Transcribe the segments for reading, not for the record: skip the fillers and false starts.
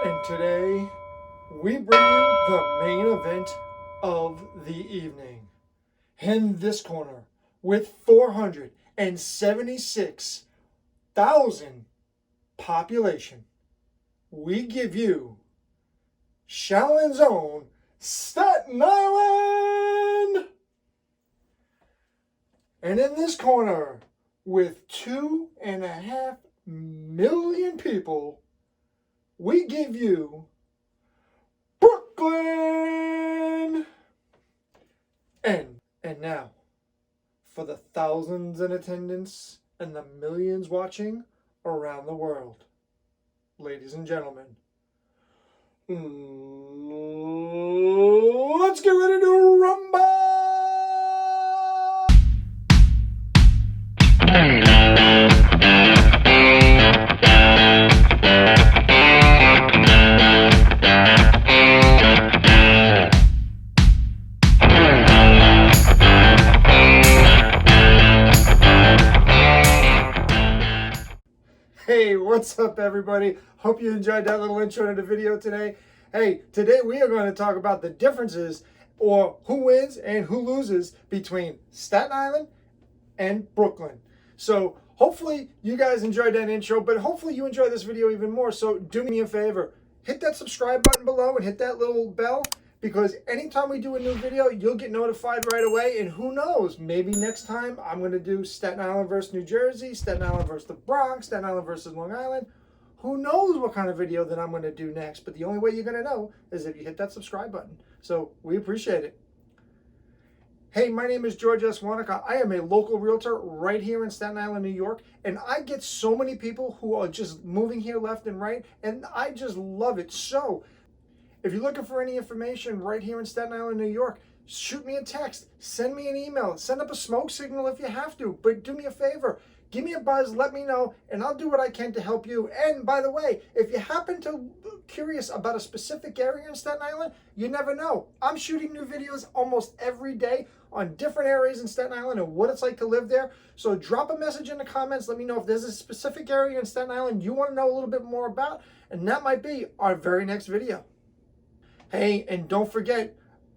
And today we bring you the main event of the evening. In this corner, with 476,000 population, we give you Shannon's own Staten Island. And in this corner, with 2.5 million people, we give you Brooklyn. And now, for the thousands in attendance and the millions watching around the world, ladies and gentlemen, let's get ready to rumble! Hey, what's up everybody? Hope you enjoyed that little intro to the video today. Hey, today we are going to talk about the differences or who wins and who loses between Staten Island and Brooklyn. So hopefully you guys enjoyed that intro, but hopefully you enjoy this video even more. So do me a favor, hit that subscribe button below and hit that little bell, because anytime we do a new video, you'll get notified right away. And who knows, maybe next time I'm going to do Staten Island versus New Jersey, Staten Island versus the Bronx, Staten Island versus Long Island. Who knows what kind of video that I'm going to do next. But the only way you're going to know is if you hit that subscribe button. So we appreciate it. Hey, my name is George S. Wonica. I am a local realtor right here in Staten Island, New York. And I get so many people who are just moving here left and right. And I just love it. So if you're looking for any information right here in Staten Island, New York, shoot me a text, send me an email, send up a smoke signal if you have to. But do me a favor, give me a buzz, let me know, and I'll do what I can to help you. And by the way, if you happen to curious about a specific area in Staten Island, you never know. I'm shooting new videos almost every day on different areas in Staten Island and what it's like to live there. So drop a message in the comments. Let me know if there's a specific area in Staten Island you want to know a little bit more about, and that might be our very next video. Hey, and don't forget,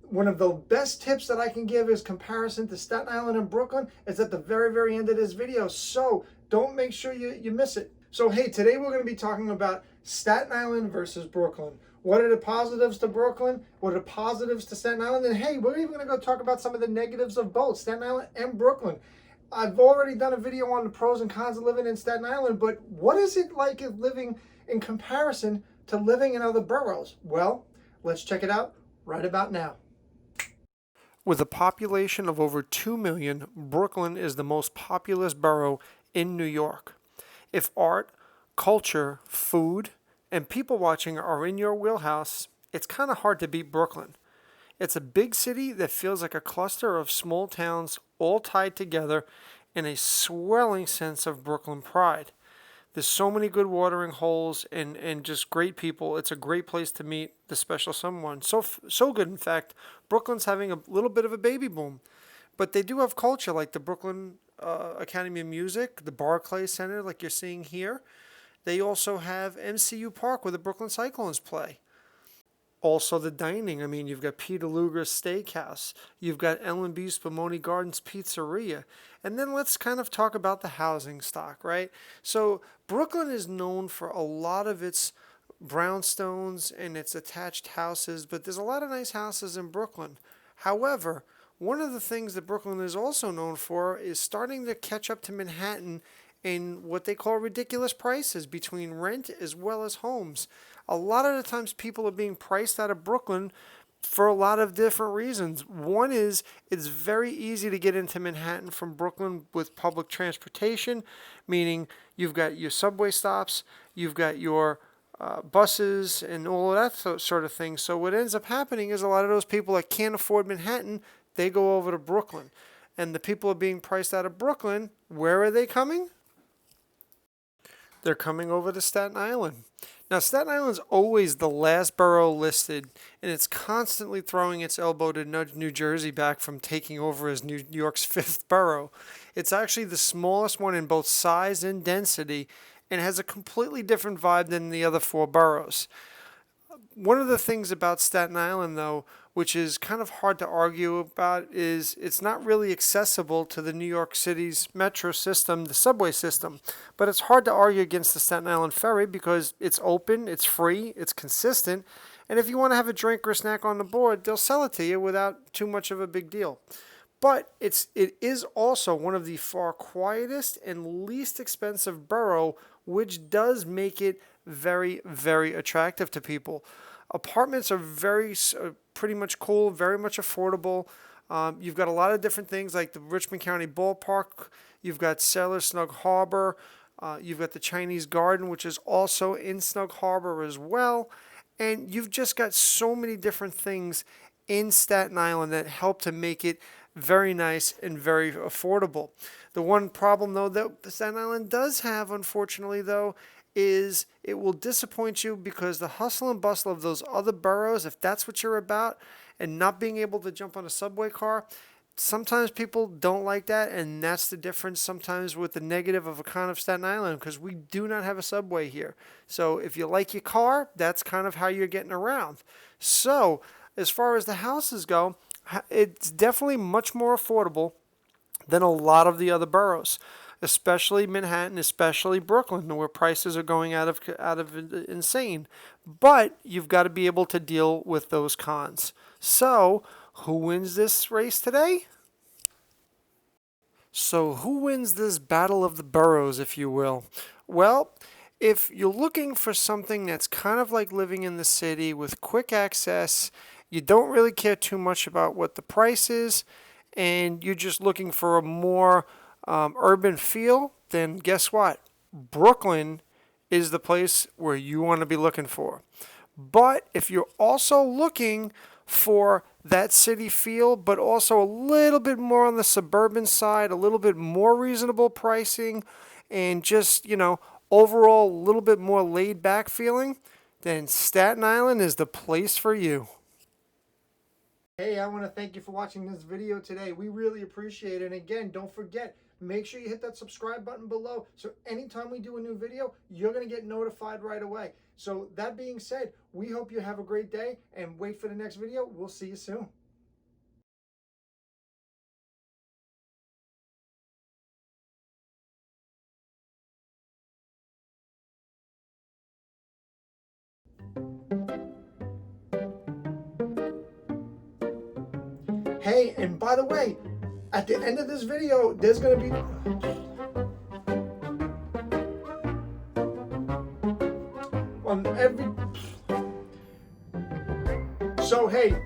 one of the best tips that I can give is comparison to Staten Island and Brooklyn is at the very, very end of this video. So don't make sure you miss it. So hey, today we're going to be talking about Staten Island versus Brooklyn. What are the positives to Brooklyn? What are the positives to Staten Island? And hey, we're even going to go talk about some of the negatives of both Staten Island and Brooklyn. I've already done a video on the pros and cons of living in Staten Island, but what is it like living in comparison to living in other boroughs? Well, let's check it out right about now. With a population of over 2 million, Brooklyn is the most populous borough in New York. If art, culture, food, and people watching are in your wheelhouse, it's kind of hard to beat Brooklyn. It's a big city that feels like a cluster of small towns all tied together in a swelling sense of Brooklyn pride. There's so many good watering holes and just great people. It's a great place to meet the special someone. So good, in fact, Brooklyn's having a little bit of a baby boom. But they do have culture like the Brooklyn Academy of Music, the Barclays Center like you're seeing here. They also have MCU Park where the Brooklyn Cyclones play. Also the dining. I mean, you've got Peter Luger's Steakhouse. You've got Ellen B. Spumoni Gardens Pizzeria. And then let's kind of talk about the housing stock, right? So Brooklyn is known for a lot of its brownstones and its attached houses, but there's a lot of nice houses in Brooklyn. However, one of the things that Brooklyn is also known for is starting to catch up to Manhattan in what they call ridiculous prices between rent as well as homes. A lot of the times people are being priced out of Brooklyn for a lot of different reasons. One is it's very easy to get into Manhattan from Brooklyn with public transportation, meaning you've got your subway stops, you've got your buses and all of that sort of thing. So what ends up happening is a lot of those people that can't afford Manhattan, they go over to Brooklyn. And the people are being priced out of Brooklyn. Where are they coming? They're coming over to Staten Island. Now, Staten Island's always the last borough listed, and it's constantly throwing its elbow to nudge New Jersey back from taking over as New York's fifth borough. It's actually the smallest one in both size and density, and has a completely different vibe than the other four boroughs. One of the things about Staten Island, though, which is kind of hard to argue about, is it's not really accessible to the New York City's metro system, the subway system. But it's hard to argue against the Staten Island Ferry because it's open, it's free, it's consistent, and if you want to have a drink or a snack on the board, they'll sell it to you without too much of a big deal. But it is also one of the far quietest and least expensive borough, which does make it very, very attractive to people. Apartments are pretty much cool, very much affordable. You've got a lot of different things like the Richmond County Ballpark. You've got Sailor Snug Harbor. You've got the Chinese Garden, which is also in Snug Harbor as well. And you've just got so many different things in Staten Island that help to make it very nice and very affordable. The one problem, though, that Staten Island does have, unfortunately, though, is it will disappoint you because the hustle and bustle of those other boroughs, if that's what you're about, and not being able to jump on a subway car, sometimes people don't like that, and that's the difference sometimes with the negative of a kind of Staten Island, because we do not have a subway here. So if you like your car, that's kind of how you're getting around. So as far as the houses go, it's definitely much more affordable than a lot of the other boroughs, especially Manhattan, especially Brooklyn, where prices are going out of insane. But you've got to be able to deal with those cons. So, who wins this race today? So, who wins this battle of the boroughs, if you will? Well, if you're looking for something that's kind of like living in the city with quick access, you don't really care too much about what the price is, and you're just looking for a more urban feel, then guess what? Brooklyn is the place where you want to be looking for. But if you're also looking for that city feel, but also a little bit more on the suburban side, a little bit more reasonable pricing, and just, overall a little bit more laid back feeling, then Staten Island is the place for you. Hey, I want to thank you for watching this video today. We really appreciate it. And again, don't forget, make sure you hit that subscribe button below so anytime we do a new video, you're going to get notified right away. So that being said, we hope you have a great day and wait for the next video. We'll see you soon. Hey, and by the way, at the end of this video, there's going to be... on every... So, hey,